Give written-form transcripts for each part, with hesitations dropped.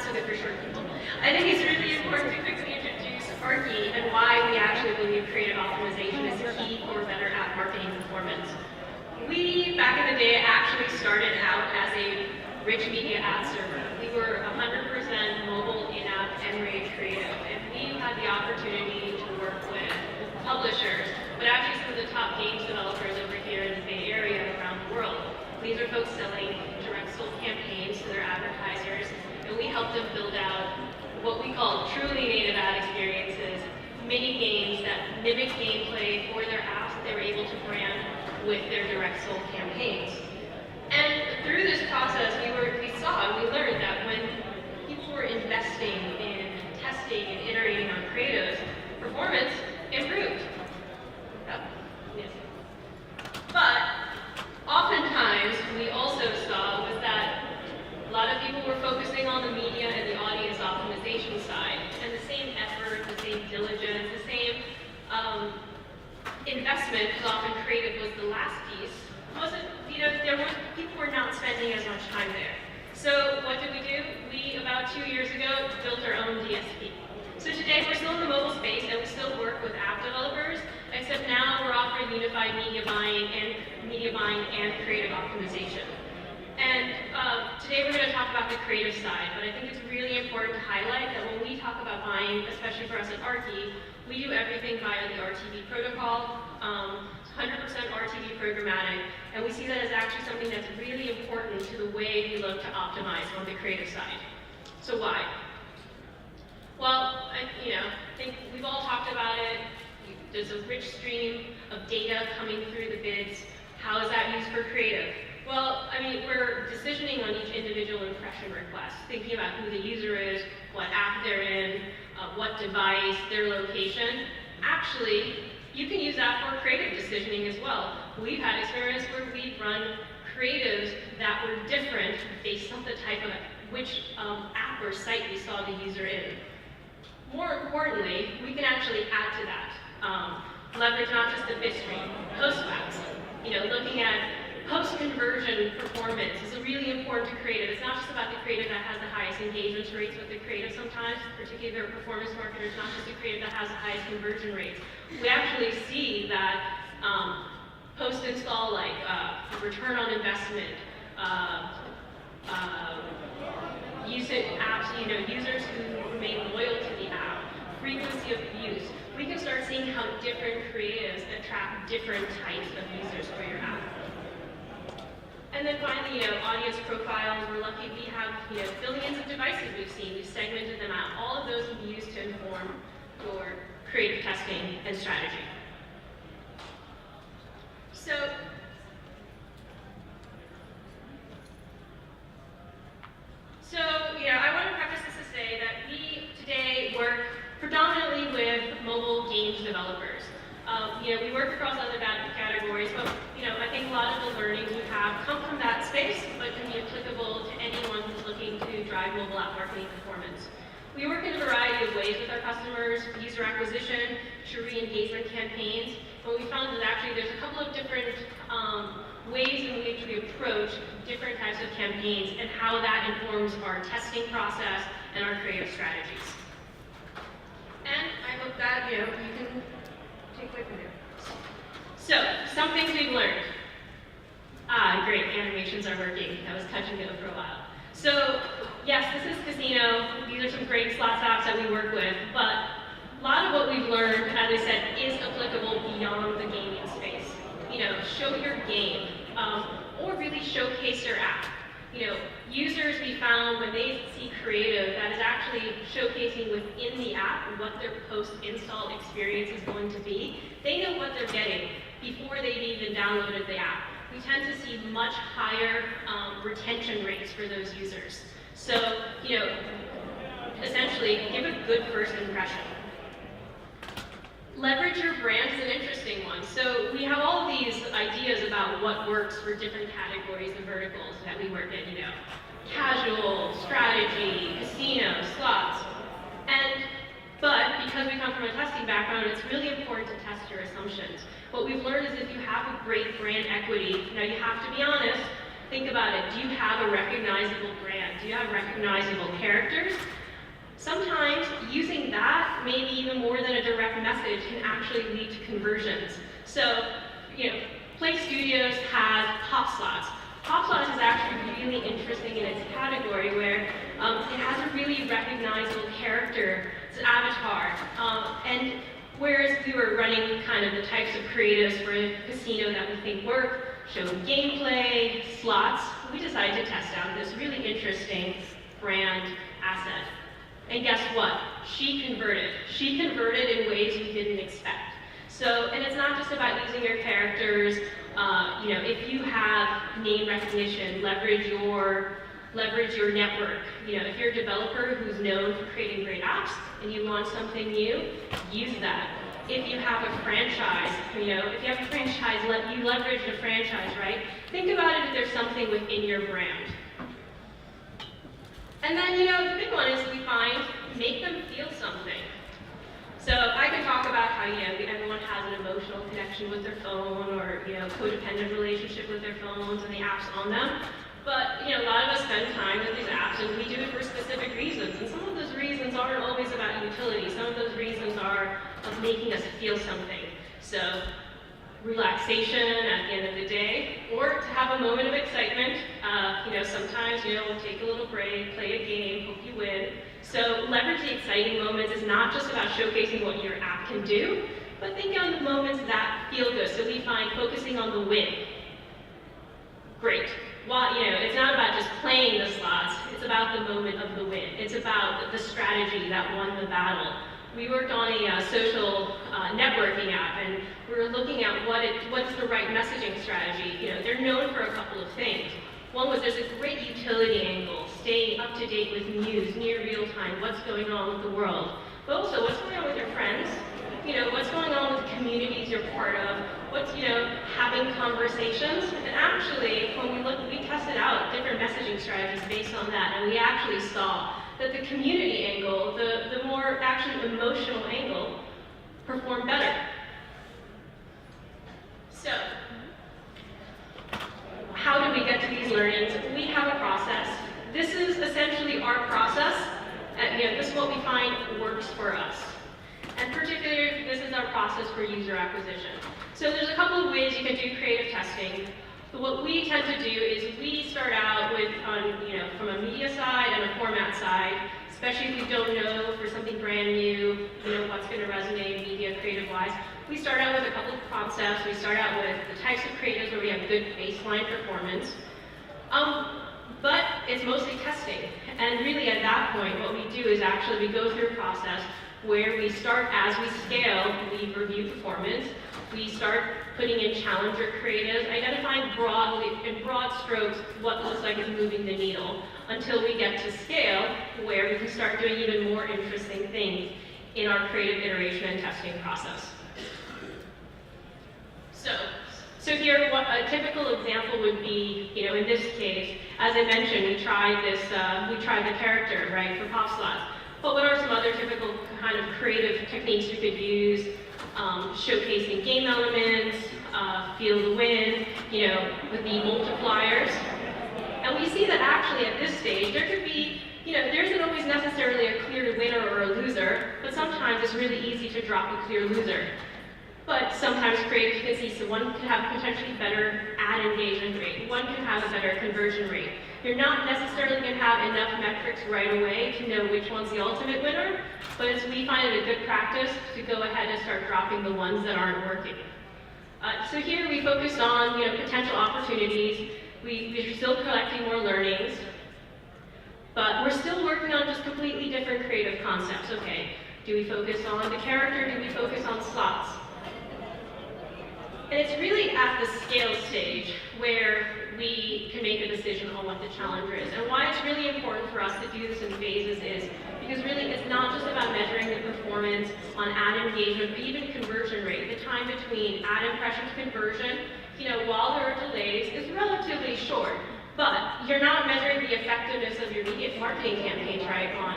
so good for short people. I think it's really important to quickly introduce Aarki and why we actually believe creative optimization is key for better app marketing performance. We, back in the day, actually started out as a rich media ad server. We were 100% mobile, in-app, and rage creative, and we had the opportunity to work with publishers, but actually some of the top games developers over here in the Bay Area and around the world. These are folks selling direct sold campaigns to their advertisers, and we help them build out what we call truly native ad experiences, mini games that mimic gameplay for their apps that they were able to brand with their direct sold campaigns. And through this process, we saw and we learned that when people were investing in testing and iterating on creatives, performance improved. Yep. Yes. But oftentimes, we also saw was that a lot of people were focusing on the media and the audience optimization side, and the same effort, the same diligence, the same investment, because often creative was the last piece, wasn't, people were not spending as much time there. So what did we do? We, about 2 years ago, built our own DSP. So today we're still in the mobile space and we still work with app developers, except now we're offering unified media buying and creative optimization. And today we're going to talk about the creative side, but I think it's really important to highlight that when we talk about buying, especially for us at Aarki, we do everything via the RTB protocol, 100% RTB programmatic, and we see that as actually something that's really important to the way we look to optimize on the creative side. So why? Well, I think we've all talked about it. There's a rich stream of data coming through the bids. How is that used for creative? Well, we're decisioning on each individual impression request, thinking about who the user is, what app they're in, what device, their location. Actually, you can use that for creative decisioning as well. We've had experience where we've run creatives that were different based on the type of which app or site we saw the user in. More importantly, we can actually add to that. Leverage not just the bid stream, post-wax. Looking at post-conversion performance is really important to creative. It's not just about the creative that has the highest engagement rates with the creative sometimes, particularly if they're performance marketers, not just the creative that has the highest conversion rates. We actually see that post-install, like return on investment, users who remain loyal to the app, frequency of use. We can start seeing how different creatives attract different types of users for your app. And then finally, audience profiles. We're lucky we have billions of devices we've seen. We've segmented them out. All of those will be used to inform your creative testing and strategy. So, I want to preface this to say that we today work predominantly with mobile games developers. We work across other categories, but I think a lot of the learnings we have come from that space, but can be applicable to anyone who's looking to drive mobile app marketing performance. We work in a variety of ways with our customers, user acquisition to re-engagement campaigns, but we found that actually there's a couple of different ways in which we approach different types of campaigns and how that informs our testing process and our creative strategies. And I hope that you can take away from here. So, some things we've learned. Great, animations are working. I was touching it for a while. So, yes, this is Casino. These are some great slots apps that we work with, but a lot of what we've learned, as I said, is applicable beyond the gaming space. Show your game, or really showcase your app. Users we found when they see creative that is actually showcasing within the app what their post-install experience is going to be, they know what they're getting before they've even downloaded the app. We tend to see much higher retention rates for those users. So, essentially, give a good first impression. Leverage your brand is an interesting one. So we have all of these ideas about what works for different categories and verticals that we work in, casual, strategy, casino, slots. But because we come from a testing background, it's really important to test your assumptions. What we've learned is if you have a great brand equity, now you have to be honest, think about it. Do you have a recognizable brand? Do you have have recognizable characters, sometimes using that, maybe even more than a direct message, can actually lead to conversions. So, Play Studios has Pop Slots. Pop Slots is actually really interesting in its category where it has a really recognizable character, it's an avatar. And whereas we were running kind of the types of creatives for a casino that we think work, showing gameplay, slots, we decided to test out this really interesting brand asset. And guess what? She converted. She converted in ways we didn't expect. So, and it's not just about using your characters. If you have name recognition, leverage your network. If you're a developer who's known for creating great apps and you launch something new, use that. If you have a franchise, you leverage the franchise, right? Think about it if there's something within your brand. And then, the big one is we find, make them feel something. So I can talk about how, everyone has an emotional connection with their phone or, codependent relationship with their phones and the apps on them. But, a lot of us spend time with these apps and we do it for specific reasons. And some of those reasons aren't always about utility. Some of those reasons are of making us feel something. So relaxation at the end of the day, or to have a moment of excitement. Sometimes, we'll take a little break, play a game, hope you win. So leverage the exciting moments is not just about showcasing what your app can do, but think on the moments that feel good. So we find focusing on the win. Great. Well, it's not about just playing the slots, it's about the moment of the win. It's about the strategy that won the battle. We worked on a social networking app, and we were looking at what's the right messaging strategy. They're known for a couple of things. One was there's a great utility angle, staying up to date with news, near real time, what's going on with the world. But also, what's going on with your friends? What's going on with the communities you're part of? What's, having conversations? And actually, when we tested out different messaging strategies based on that, and we actually saw that the community angle, the more actually emotional angle, performed better. So, how do we get to these learnings? We have a process. This is essentially our process. This is what we find works for us. And particularly, this is our process for user acquisition. So there's a couple of ways you can do creative testing. But what we tend to do is we start out with, from a media side and a format side, especially if we don't know for something brand new, what's going to resonate media creative-wise. We start out with a couple of concepts. We start out with the types of creatives where we have good baseline performance. But it's mostly testing. And really at that point, what we do is actually we go through a process where we start as we scale, we review performance. We start putting in challenger creatives, identifying in broad strokes what looks like it's moving the needle, until we get to scale, where we can start doing even more interesting things in our creative iteration and testing process. So here, a typical example would be, in this case, as I mentioned, we tried the character, right, for Pop Slots. But what are some other typical kind of creative techniques you could use? Showcasing game elements, feel the win, with the multipliers. And we see that actually at this stage, there could be, there isn't always necessarily a clear winner or a loser, but sometimes it's really easy to drop a clear loser. But sometimes creative you can see, so one can have potentially better ad engagement rate, one can have a better conversion rate. You're not necessarily going to have enough metrics right away to know which one's the ultimate winner, but we find it a good practice to go ahead and start dropping the ones that aren't working. So here we focused on potential opportunities. We're still collecting more learnings, but we're still working on just completely different creative concepts. Okay, do we focus on the character? Do we focus on slots? And it's really at the scale stage where we can make a decision on what the challenge is. And why it's really important for us to do this in phases is because really it's not just about measuring the performance on ad engagement, but even conversion rate. The time between ad impression to conversion, while there are delays, is relatively short. But you're not measuring the effectiveness of your media marketing campaigns, right, on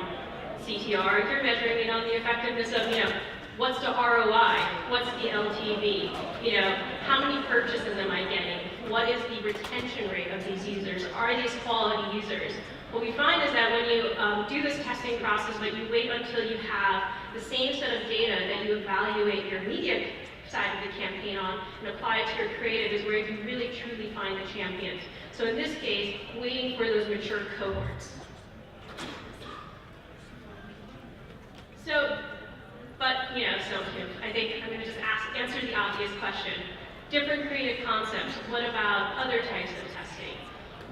CTR. You're measuring it on the effectiveness of, what's the ROI? What's the LTV? How many purchases am I getting? What is the retention rate of these users? Are these quality users? What we find is that do this testing process, but you wait until you have the same set of data that you evaluate your media side of the campaign on and apply it to your creative is where you can really truly find the champions. So in this case, waiting for those mature cohorts. So, I think I'm going to just answer the obvious question. Different creative concepts. What about other types of testing?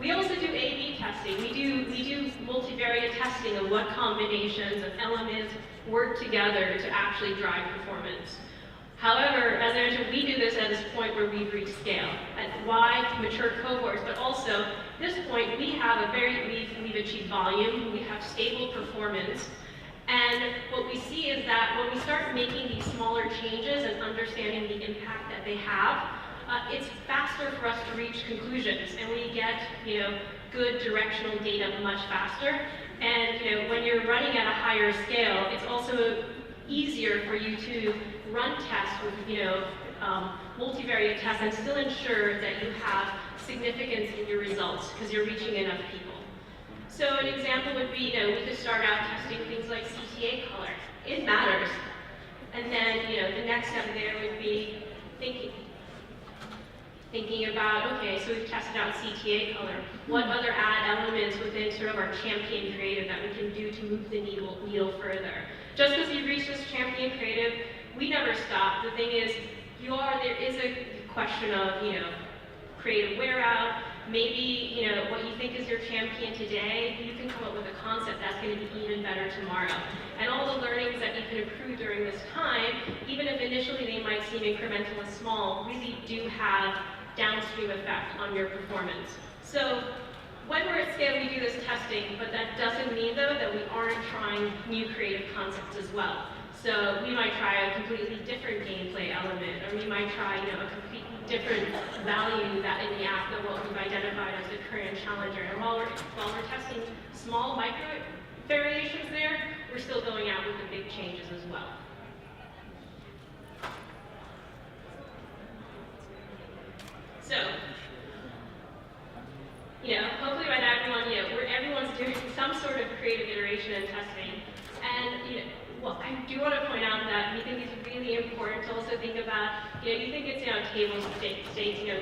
We also do A/B testing. We do multivariate testing of what combinations of elements work together to actually drive performance. However, as I mentioned, we do this at this point where we've reached scale. At wide, mature cohorts, but also at this point we've achieved volume, we have stable performance. And what we see is that when we start making these smaller changes and understanding the impact that they have, it's faster for us to reach conclusions, and we get good directional data much faster. And when you're running at a higher scale, it's also easier for you to run tests with multivariate tests and still ensure that you have significance in your results because you're reaching enough people. So an example would be, we could start out testing things like CTA color. It matters. And then, the next step there would be thinking about, okay, so we've tested out CTA color. What other ad elements within sort of our champion creative that we can do to move the needle further? Just because you've reached this champion creative, we never stop. The thing is, there is a question of, creative wear out. Maybe, what you think is your champion today, you can come up with a concept that's going to be even better tomorrow. And all the learnings that you can accrue during this time, even if initially they might seem incremental and small, really do have downstream effect on your performance. So when we're at scale, we do this testing, but that doesn't mean, though, that we aren't trying new creative concepts as well. So we might try a completely different gameplay element, or we might try, a completely different value that in the app than what we've identified as the current challenger. And while we're testing small micro variations there, we're still going out with the big changes as well. So, hopefully by now everyone's doing some sort of creative iteration and testing. And I do want to point out that we think it's really important to also think about, you think it's table stakes,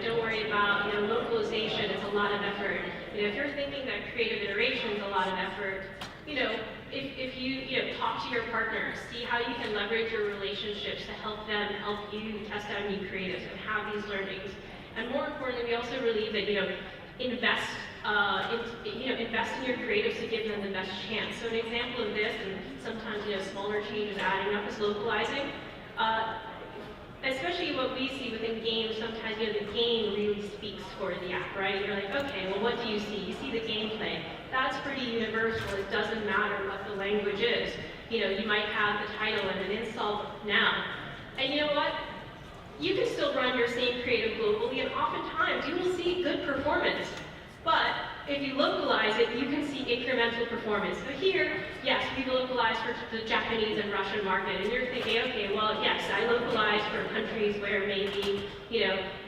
don't worry about localization. It's a lot of effort. If you're thinking that creative iteration is a lot of effort, if you talk to your partners, see how you can leverage your relationships to help them help you test out new creatives and have these learnings. And more importantly, we also believe that invest in your creatives to give them the best chance. So an example of this, and sometimes smaller changes adding up, is localizing. Especially what we see within games, sometimes the game really speaks for the app, right? You're like, okay, well, what do you see? You see the gameplay. That's pretty universal. It doesn't matter what the language is. You might have the title and an install now. And you know what? You can still run your same creative globally, and oftentimes you will see good performance. But if you localize it, you can see incremental performance. So here, yes, we localize for the Japanese and Russian market, and you're thinking, okay, well, yes, I localize for countries where maybe,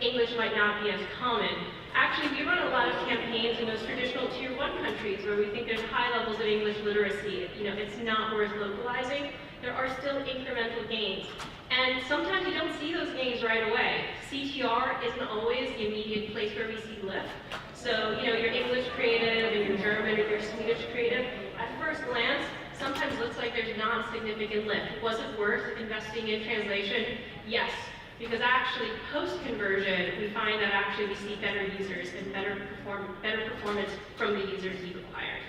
English might not be as common. Actually, we run a lot of campaigns in those traditional Tier 1 countries where we think there's high levels of English literacy. It's not worth localizing. There are still incremental gains. And sometimes you don't see those gains right away. CTR isn't always the immediate place where we see lift. So, your English creative and your German or your Swedish creative, at first glance, sometimes looks like there's non-significant lift. Was it worth investing in translation? Yes. Because actually, post-conversion, we find that actually we see better users and better performance from the users you've acquired.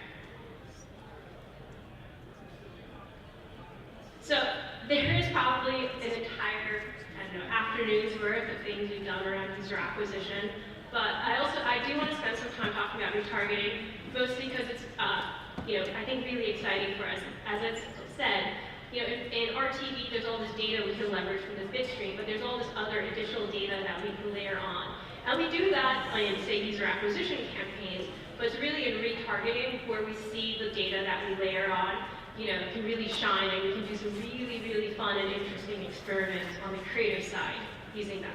So there is probably an entire, afternoon's worth of things we've done around user acquisition. But I do want to spend some time talking about retargeting, mostly because it's, I think really exciting for us. As it's said, in RTV, there's all this data we can leverage from this bit stream, but there's all this other additional data that we can layer on. And we do that in, say, user acquisition campaigns, but it's really in retargeting where we see the data that we layer on, can really shine, and we can do some really, really fun and interesting experiments on the creative side using that.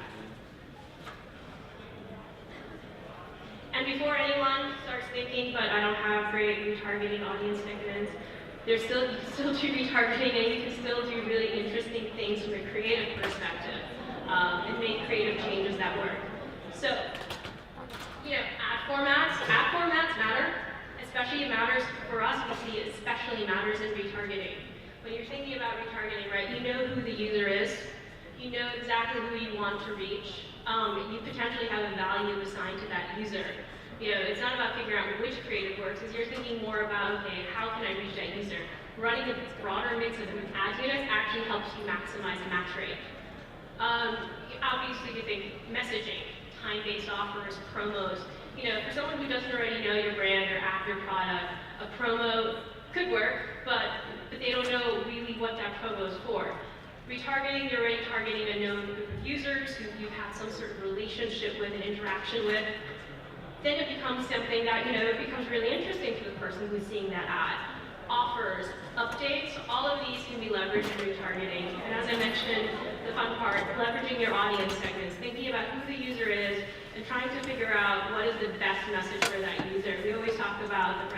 And And before anyone starts thinking, but I don't have great retargeting audience segments, you can still do retargeting, and you can still do really interesting things from a creative perspective, and make creative changes that work. So, ad formats matter. Especially it matters for us, we see it especially matters in retargeting. When you're thinking about retargeting, right, you know who the user is, you know exactly who you want to reach, you potentially have a value assigned to that user. It's not about figuring out which creative works, is you're thinking more about, okay, how can I reach that user? Running a broader mix of ad units actually helps you maximize match rate. Obviously, you think messaging, time-based offers, promos. For someone who doesn't already know your brand or app, your product, a promo could work, but they don't know really what that promo is for. Retargeting, you're already targeting a known group of users who you've had some sort of relationship with and interaction with. Then it becomes something that, it becomes really interesting to the person who's seeing that ad. Offers, updates, all of these can be leveraged in retargeting. And as I mentioned, the fun part, leveraging your audience segments, thinking about who the user is, and trying to figure out what is the best message for that user. We always talk about the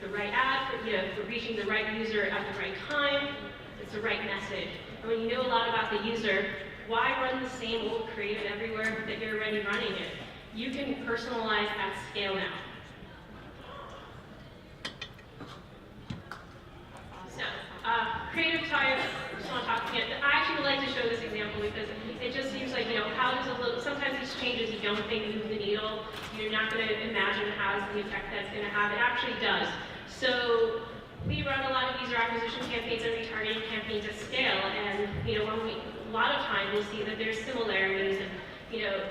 right ad, for reaching the right user at the right time. It's the right message. And when you know a lot about the user, why run the same old creative everywhere that you're already running it? You can personalize at scale now. So, creative type, I just want to talk again. I actually would like to show this example because it just seems like, sometimes these changes you don't think move the needle. You're not going to imagine how the effect that's going to have. It actually does. So we run a lot of user acquisition campaigns and retargeting campaigns at scale, and a lot of times we'll see that there's similarities in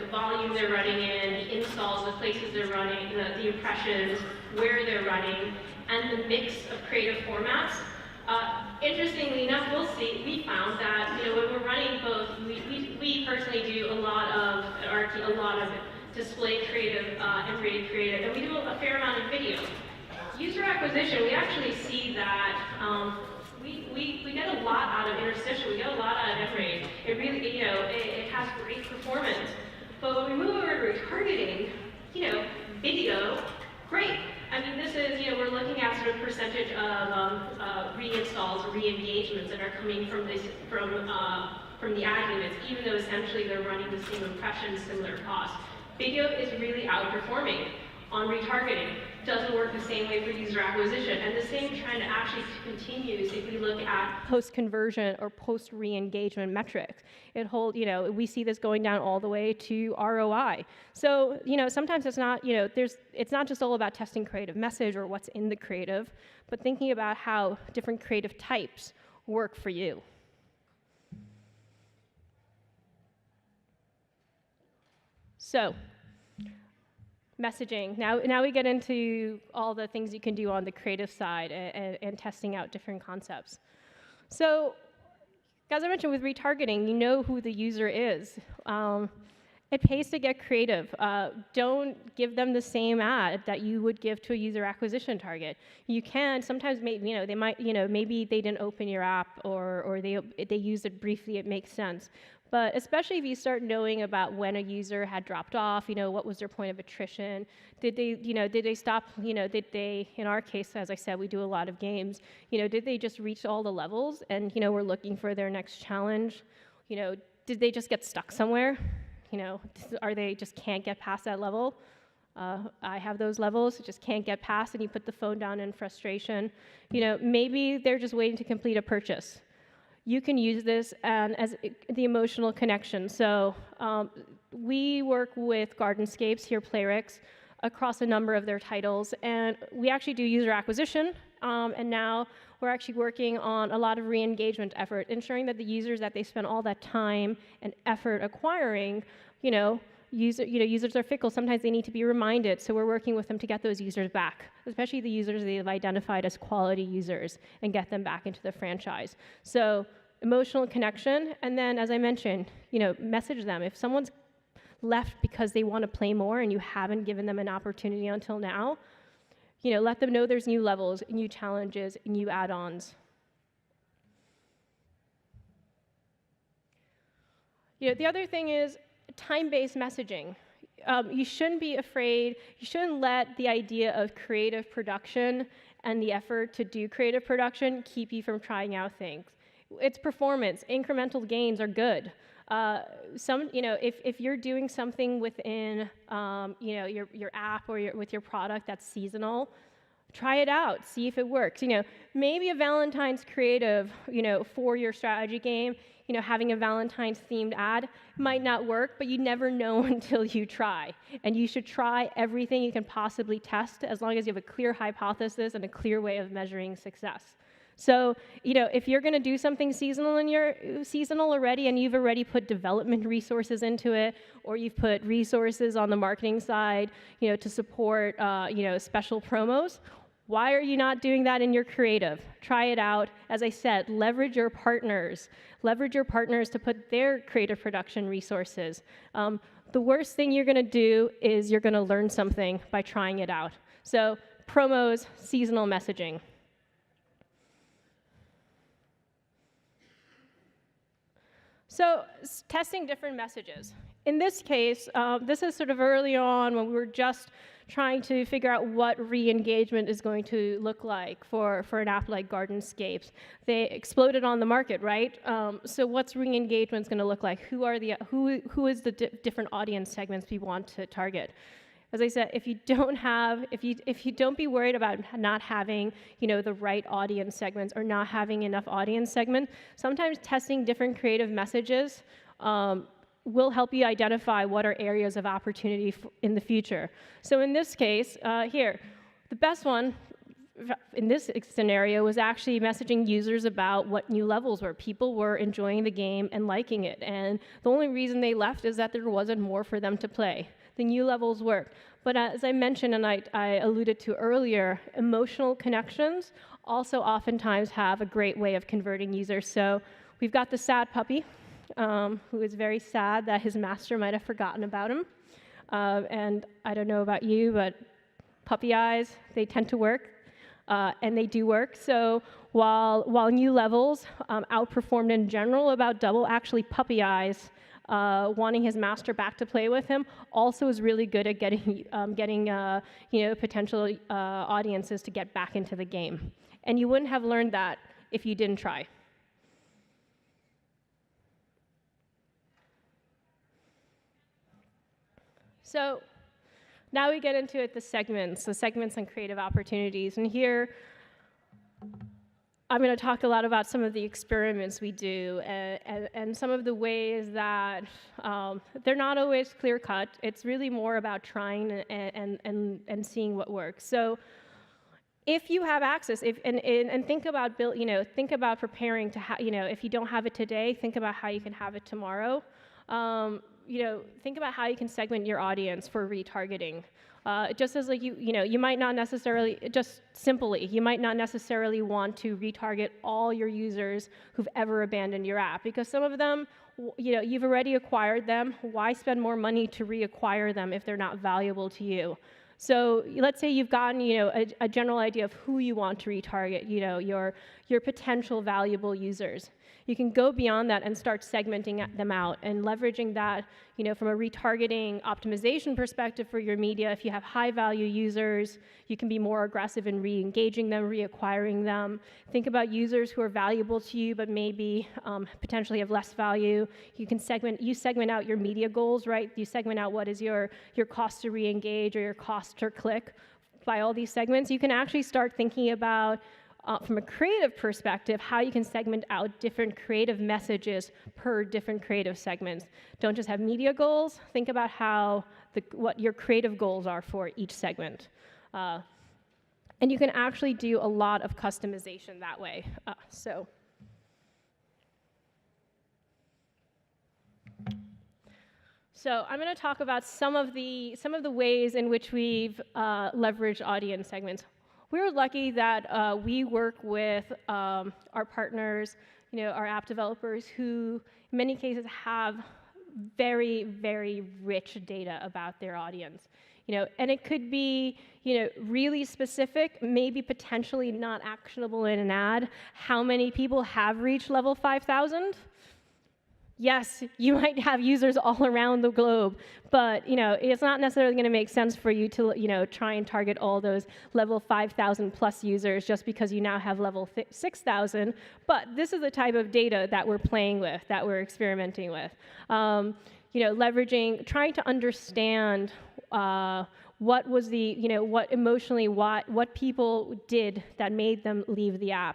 the volume they're running in, the installs, the places they're running, the impressions, where they're running, and the mix of creative formats. Interestingly enough, we found that when we're running both, we personally do a lot of, at Aarki, a lot of display creative and rated creative, and we do a fair amount of video. User acquisition, we actually see that we get a lot out of interstitial, we get a lot out of M-Rate. It really, it has great performance. But when we move over to retargeting, video, great. I mean, this is, we're looking at sort of percentage of reinstalls or re-engagements that are coming from the ad units, even though essentially they're running the same impressions, similar costs. Video is really outperforming on retargeting. Doesn't work the same way for user acquisition. And the same trend actually continues if we look at post-conversion or post-re-engagement metrics. We see this going down all the way to ROI. So, sometimes it's not, it's not just all about testing creative message or what's in the creative, but thinking about how different creative types work for you. So, messaging. Now we get into all the things you can do on the creative side and testing out different concepts. So, as I mentioned with retargeting, you know who the user is. It pays to get creative. Don't give them the same ad that you would give to a user acquisition target. You can sometimes they might maybe they didn't open your app or they used it briefly. It makes sense. But especially if you start knowing about when a user had dropped off, what was their point of attrition? Did they stop, did they, in our case, as I said, we do a lot of games, did they just reach all the levels and, we're looking for their next challenge? Did they just get stuck somewhere? Are they just can't get past that level? I have those levels, just can't get past, and you put the phone down in frustration. Maybe they're just waiting to complete a purchase. You can use this as the emotional connection. So we work with Gardenscapes here, Playrix, across a number of their titles, and we actually do user acquisition, and now we're actually working on a lot of re-engagement effort, ensuring that the users that they spend all that time and effort acquiring, users are fickle. Sometimes they need to be reminded, so we're working with them to get those users back, especially the users they've identified as quality users, and get them back into the franchise. So emotional connection, and then, as I mentioned, message them. If someone's left because they want to play more and you haven't given them an opportunity until now, let them know there's new levels, new challenges, new add-ons. The other thing is time-based messaging. you shouldn't be afraid, you shouldn't let the idea of creative production and the effort to do creative production keep you from trying out things. It's performance. Incremental gains are good. If you're doing something within, your app or with your product that's seasonal, try it out, see if it works. Maybe a Valentine's creative, for your strategy game, having a Valentine's themed ad might not work, but you never know until you try. And you should try everything you can possibly test as long as you have a clear hypothesis and a clear way of measuring success. So, if you're going to do something seasonal and you're seasonal already and you've already put development resources into it, or you've put resources on the marketing side, to support, special promos, why are you not doing that in your creative? Try it out. As I said, leverage your partners. Leverage your partners to put their creative production resources. The worst thing you're going to do is you're going to learn something by trying it out. So, promos, seasonal messaging. So, testing different messages. In this case, this is sort of early on when we were just trying to figure out what re-engagement is going to look like for an app like Gardenscapes. They exploded on the market, right? So what's re-engagement going to look like? Who is the different audience segments we want to target? As I said, if you don't be worried about not having, the right audience segments or not having enough audience segments, sometimes testing different creative messages will help you identify what are areas of opportunity in the future. So in this case, here, the best one in this scenario was actually messaging users about what new levels were. People were enjoying the game and liking it, and the only reason they left is that there wasn't more for them to play. The new levels worked. But as I mentioned and I alluded to earlier, emotional connections also oftentimes have a great way of converting users. So we've got the sad puppy, who is very sad that his master might have forgotten about him. And I don't know about you, but puppy eyes, they tend to work, and they do work. So while new levels outperformed in general about double, actually puppy eyes, wanting his master back to play with him, also is really good at getting potential audiences to get back into the game. And you wouldn't have learned that if you didn't try. So now we get into the segments and creative opportunities. And here, I'm going to talk a lot about some of the experiments we do and some of the ways that they're not always clear-cut. It's really more about trying and seeing what works. So if you have access, and think about think about preparing to if you don't have it today, think about how you can have it tomorrow. Think about how you can segment your audience for retargeting. Just as you might not necessarily, you might not necessarily want to retarget all your users who've ever abandoned your app, because some of them, you've already acquired them. Why spend more money to reacquire them if they're not valuable to you? So let's say you've gotten, a general idea of who you want to retarget, your potential valuable users. You can go beyond that and start segmenting them out and leveraging that, from a retargeting optimization perspective for your media. If you have high-value users, you can be more aggressive in re-engaging them, reacquiring them. Think about users who are valuable to you but maybe potentially have less value. You can segment out your media goals, right? You segment out what is your cost to re-engage or your cost per click by all these segments. You can actually start thinking about from a creative perspective, how you can segment out different creative messages per different creative segments. Don't just have media goals. Think about what your creative goals are for each segment. And you can actually do a lot of customization that way. So I'm going to talk about some of the ways in which we've leveraged audience segments. We're lucky that we work with our partners, our app developers, who in many cases have very, very rich data about their audience. And it could be, really specific, maybe potentially not actionable in an ad. How many people have reached level 5,000? Yes, you might have users all around the globe, but it's not necessarily going to make sense for you to try and target all those level 5,000 plus users just because you now have level 6,000. But this is the type of data that we're playing with, that we're experimenting with. Leveraging, trying to understand what was the, what people did that made them leave the app.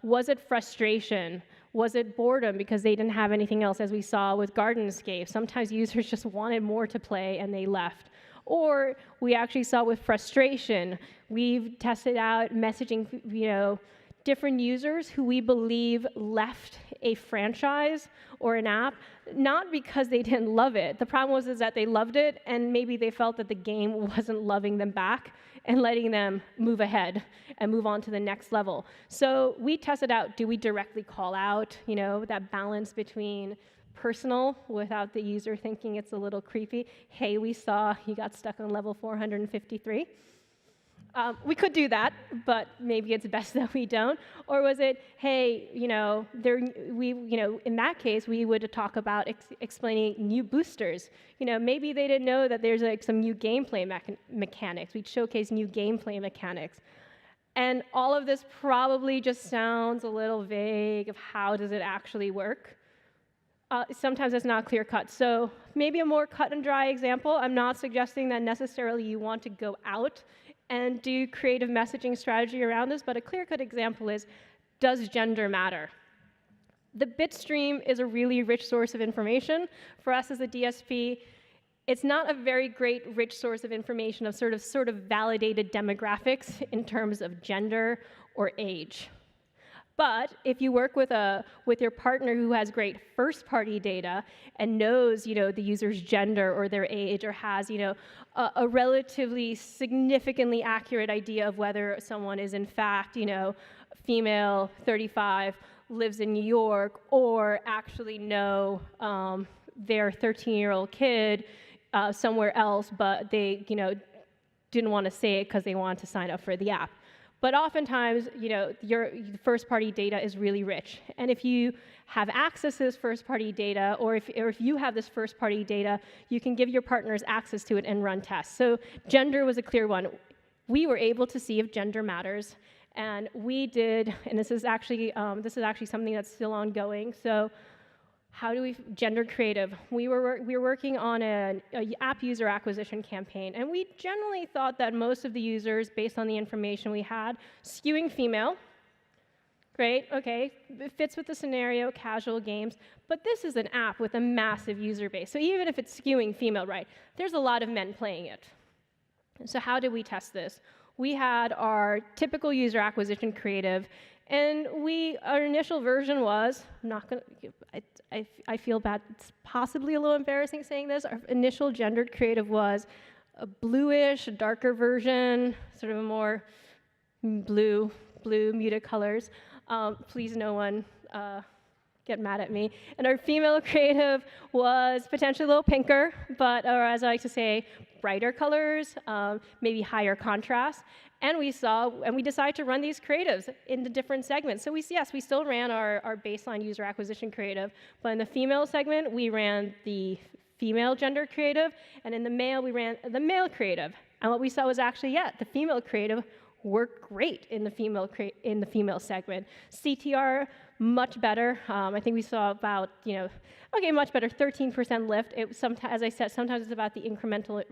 Was it frustration? Was it boredom because they didn't have anything else, as we saw with Gardenscape? Sometimes users just wanted more to play and they left. Or we actually saw with frustration. We've tested out messaging, different users who we believe left a franchise or an app, not because they didn't love it. The problem was that they loved it, and maybe they felt that the game wasn't loving them back and letting them move ahead and move on to the next level. So we tested out, do we directly call out, that balance between personal without the user thinking it's a little creepy? Hey, we saw you got stuck on level 453. We could do that, but maybe it's best that we don't. Or was it, hey, in that case, we would talk about explaining new boosters. Maybe they didn't know that there's some new gameplay mechanics. We'd showcase new gameplay mechanics. And all of this probably just sounds a little vague of how does it actually work. Sometimes it's not clear cut. So maybe a more cut and dry example. I'm not suggesting that necessarily you want to go out and do creative messaging strategy around this, but a clear-cut example is, does gender matter? The bit stream is a really rich source of information. For us as a DSP, it's not a very great rich source of information of sort of validated demographics in terms of gender or age. But if you work with your partner who has great first-party data and knows, the user's gender or their age, or has, a relatively significantly accurate idea of whether someone is in fact, female, 35, lives in New York, or actually know their 13-year-old kid somewhere else, but they, didn't want to say it because they wanted to sign up for the app. But oftentimes, your first-party data is really rich. And if you have access to this first-party data, or if you have this first-party data, you can give your partners access to it and run tests. So gender was a clear one. We were able to see if gender matters. And we did, and this is actually something that's still ongoing. So how do we gender creative? We were working on an app user acquisition campaign, and we generally thought that most of the users, based on the information we had, skewing female. Great, okay, it fits with the scenario, casual games, but this is an app with a massive user base. So even if it's skewing female, right, there's a lot of men playing it. So how did we test this? We had our typical user acquisition creative, and our initial version was, I feel bad, it's possibly a little embarrassing saying this, our initial gendered creative was a bluish, darker version, sort of a more blue muted colors. Please no one get mad at me. And our female creative was potentially a little pinker, or as I like to say, brighter colors, maybe higher contrast. And we decided to run these creatives into different segments. So we still ran our baseline user acquisition creative, but in the female segment, we ran the female gender creative, and in the male, we ran the male creative. And what we saw was actually, the female creative worked great in the female segment. CTR, much better. I think we saw about, much better, 13% lift. As I said, sometimes it's about the incremental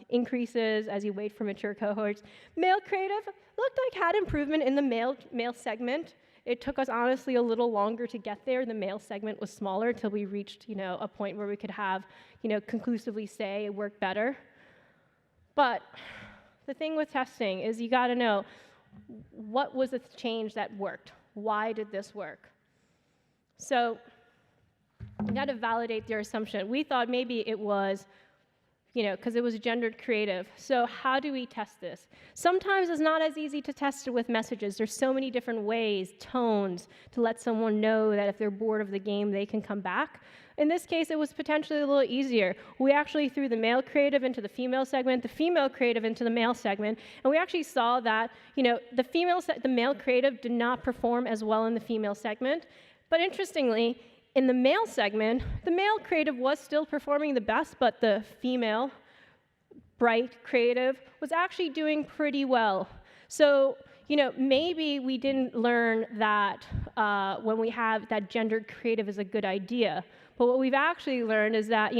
increases as you wait for mature cohorts. Male creative looked like had improvement in the male segment. It took us, honestly, a little longer to get there. The male segment was smaller until we reached, a point where we could have, conclusively say it worked better. But the thing with testing is you got to know, what was the change that worked? Why did this work? So you got to validate your assumption. We thought maybe it was, because it was gendered creative. So how do we test this? Sometimes it's not as easy to test it with messages. There's so many different ways, tones, to let someone know that if they're bored of the game, they can come back. In this case, it was potentially a little easier. We actually threw the male creative into the female segment, the female creative into the male segment, and we actually saw that, the male creative did not perform as well in the female segment. But interestingly, In the male segment, the male creative was still performing the best, but the female bright creative was actually doing pretty well. So, maybe we didn't learn that when we have that gendered creative is a good idea. But what we've actually learned is that,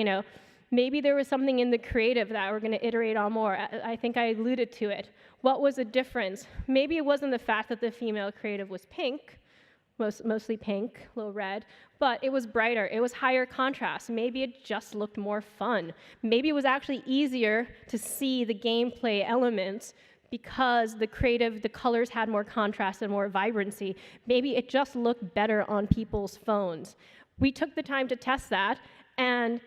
maybe there was something in the creative that we're going to iterate on more. I think I alluded to it. What was the difference? Maybe it wasn't the fact that the female creative was pink, mostly pink, a little red, but it was brighter, it was higher contrast. Maybe it just looked more fun. Maybe it was actually easier to see the gameplay elements because the colors had more contrast and more vibrancy. Maybe it just looked better on people's phones. We took the time to test that, and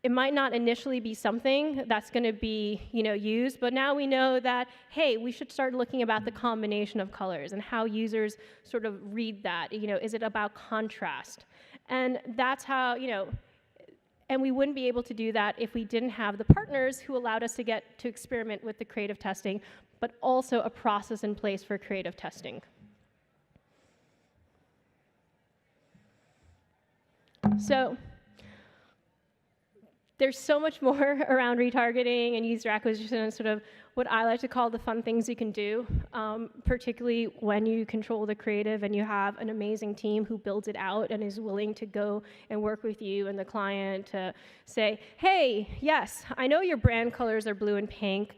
it might not initially be something that's going to be, used, but now we know that, hey, we should start looking about the combination of colors and how users sort of read that. Is it about contrast? And that's how, and we wouldn't be able to do that if we didn't have the partners who allowed us to get to experiment with the creative testing, but also a process in place for creative testing. So, there's so much more around retargeting and user acquisition and sort of what I like to call the fun things you can do, particularly when you control the creative and you have an amazing team who builds it out and is willing to go and work with you and the client to say, hey, yes, I know your brand colors are blue and pink.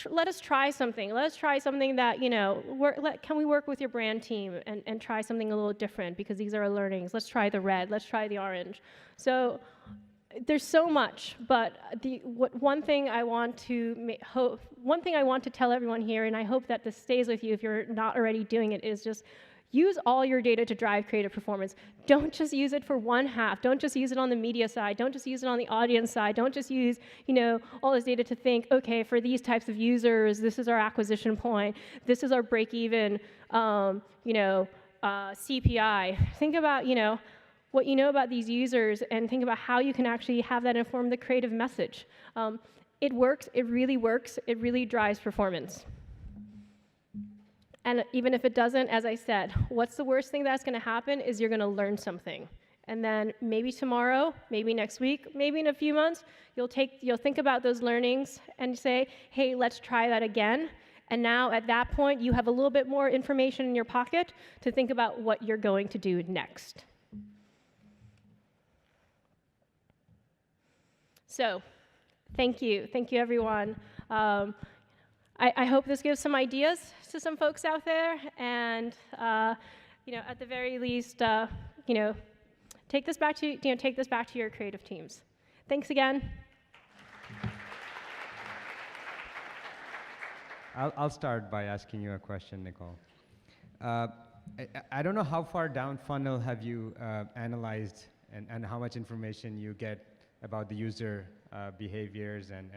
Let us try something. Let us try something that, can we work with your brand team and try something a little different because these are our learnings. Let's try the red. Let's try the orange. So there's so much, but one thing I want to tell everyone here, and I hope that this stays with you if you're not already doing it, is just use all your data to drive creative performance. Don't just use it for one half. Don't just use it on the media side. Don't just use it on the audience side. Don't just use, all this data to think, okay, for these types of users, this is our acquisition point. This is our break-even, CPI. Think about, what you know about these users and think about how you can actually have that inform the creative message. It works. It really works. It really drives performance. And even if it doesn't, as I said, what's the worst thing that's going to happen is you're going to learn something. And then maybe tomorrow, maybe next week, maybe in a few months, you'll think about those learnings and say, hey, let's try that again. And now at that point, you have a little bit more information in your pocket to think about what you're going to do next. So, thank you. Thank you, everyone. I hope this gives some ideas to some folks out there, and at the very least, take this back to your creative teams. Thanks again. I'll start by asking you a question, Nicole. I don't know how far down funnel have you analyzed and how much information you get about the user behaviors and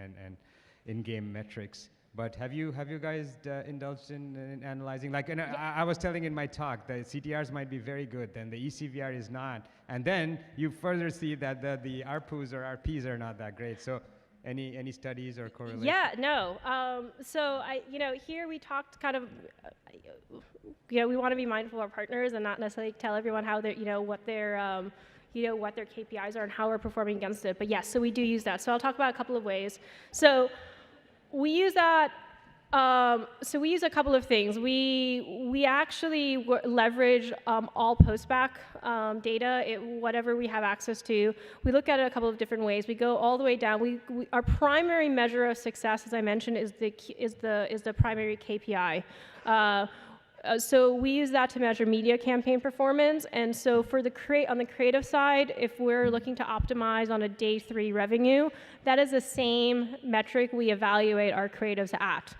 in-game metrics. But have you guys indulged in analyzing? Like, and I was telling in my talk, the CTRs might be very good, then the eCVR is not, and then you further see that the ARPUs or RPs are not that great. So, any studies or correlations? Yeah, no. So here we talked kind of, we want to be mindful of our partners and not necessarily tell everyone how they're, what their KPIs are and how we're performing against it. But yes, so we do use that. So I'll talk about a couple of ways. So we use that. So we use a couple of things. We actually leverage all post-back data, whatever we have access to. We look at it a couple of different ways. We go all the way down. Our primary measure of success, as I mentioned, is the primary KPI. So we use that to measure media campaign performance. And so for on the creative side, if we're looking to optimize on a day 3 revenue, that is the same metric we evaluate our creatives at.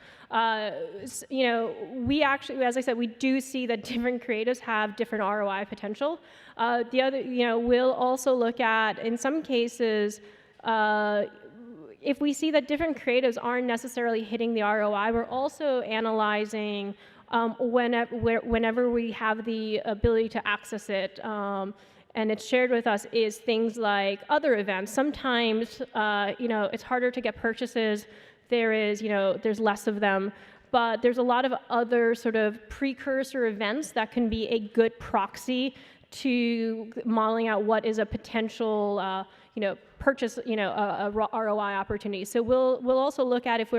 We actually, as I said, we do see that different creatives have different ROI potential. The other, we'll also look at, in some cases, if we see that different creatives aren't necessarily hitting the ROI, we're also analyzing whenever we have the ability to access it, and it's shared with us, is things like other events. Sometimes, it's harder to get purchases. There's less of them, but there's a lot of other sort of precursor events that can be a good proxy to modeling out what is a potential, purchase, a ROI opportunity. So we'll also look at if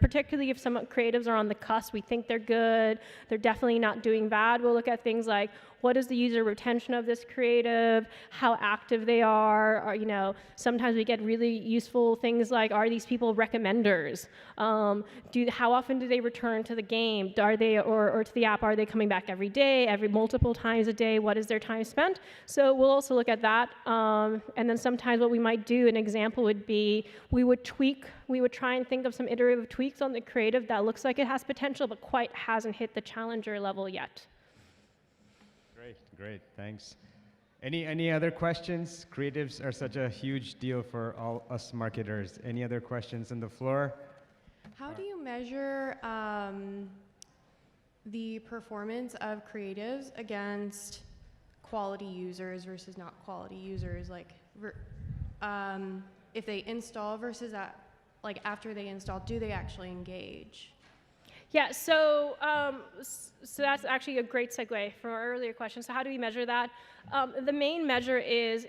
particularly if some creatives are on the cusp, we think they're good, they're definitely not doing bad. We'll look at things like what is the user retention of this creative, how active they are, or, sometimes we get really useful things like, are these people recommenders? How often do they return to the game? Are they, or to the app, are they coming back every day, multiple times a day? What is their time spent? So we'll also look at that. And then sometimes what we might do, an example would be, we would try and think of some iterative tweaks on the creative that looks like it has potential, but quite hasn't hit the challenger level yet. Great, thanks. Any other questions? Creatives are such a huge deal for all us marketers. Any other questions on the floor? How do you measure the performance of creatives against quality users versus not quality users? Like, if they install versus after they install, do they actually engage? Yeah, so that's actually a great segue from our earlier question. So how do we measure that? The main measure is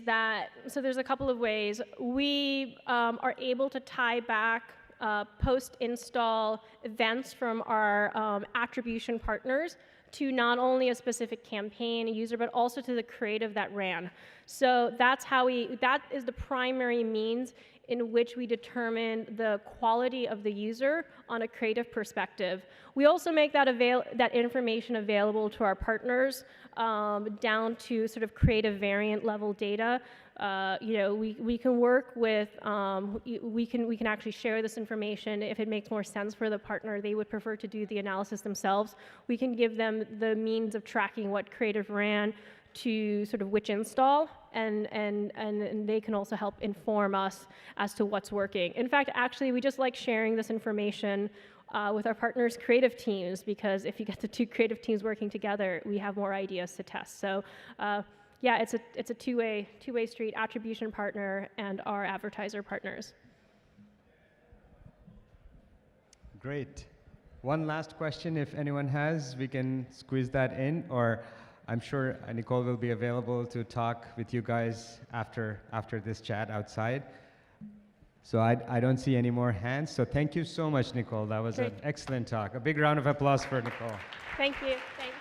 that, so there's a couple of ways. We are able to tie back post-install events from our attribution partners to not only a specific campaign, a user, but also to the creative that ran. So that is the primary means in which we determine the quality of the user on a creative perspective. We also make that information available to our partners down to sort of creative variant level data. We can work with, we can actually share this information if it makes more sense for the partner. They would prefer to do the analysis themselves. We can give them the means of tracking what creative ran to sort of which install, and they can also help inform us as to what's working. In fact, actually, we just like sharing this information with our partners' creative teams, because if you get the two creative teams working together, we have more ideas to test. So yeah, it's a two-way street, attribution partner and our advertiser partners. Great. One last question, if anyone has, we can squeeze that in, or I'm sure Nicole will be available to talk with you guys after this chat outside. So I don't see any more hands. So thank you so much, Nicole. That was an excellent talk. A big round of applause for Nicole. Thank you. Thanks.